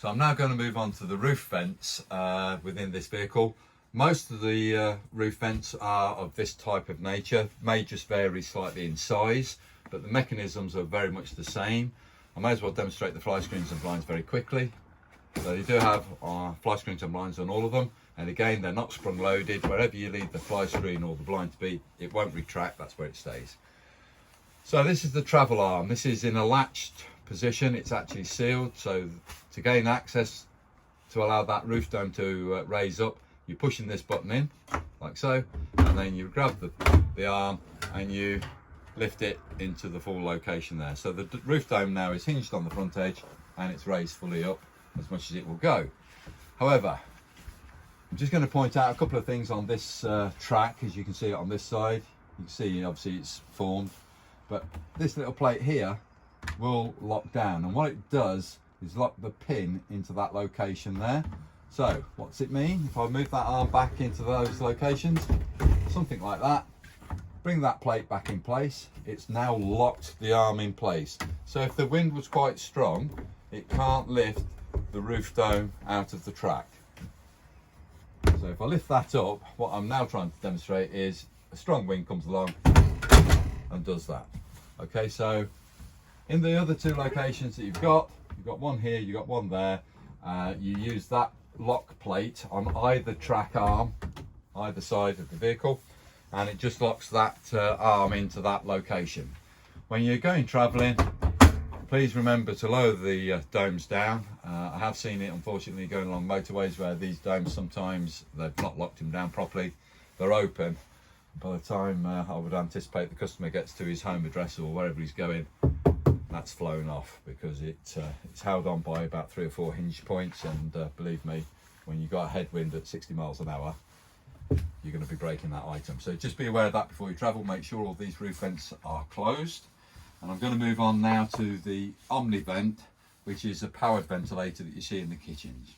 So I'm now going to move on to the roof vents within this vehicle. Most of the roof vents are of this type of nature, may just vary slightly in size, but the mechanisms are very much the same. I may as well demonstrate the fly screens and blinds very quickly. So you do have fly screens and blinds on all of them, and again they're not sprung loaded. Wherever you leave the fly screen or the blind to be, it won't retract, that's where it stays. So this is the travel arm. This is in a latched position, it's actually sealed, so to gain access to allow that roof dome to raise up, you're pushing this button in like so, and then you grab the arm and you lift it into the full location there. So the roof dome now is hinged on the front edge and it's raised fully up as much as it will go. However, I'm just going to point out a couple of things on this track. As you can see it on this side, you can see obviously it's formed, but this little plate here will lock down, and what it does is lock the pin into that location there. So what's it mean? If I move that arm back into those locations, something like that, bring that plate back in place, it's now locked the arm in place. So if the wind was quite strong, it can't lift the roof dome out of the track. So if I lift that up, what I'm now trying to demonstrate is a strong wind comes along and does that. Okay, so in the other two locations that you've got one here, you've got one there, you use that lock plate on either track arm, either side of the vehicle, and it just locks that arm into that location. When you're going travelling, please remember to lower the domes down. I have seen it unfortunately going along motorways where these domes sometimes they've not locked them down properly, they're open. By the time I would anticipate the customer gets to his home address or wherever he's going, that's flown off because it's held on by about 3 or 4 hinge points, and believe me, when you've got a headwind at 60 miles an hour, you're going to be breaking that item. So just be aware of that before you travel. Make sure all these roof vents are closed. And I'm going to move on now to the Omni vent, which is a powered ventilator that you see in the kitchens.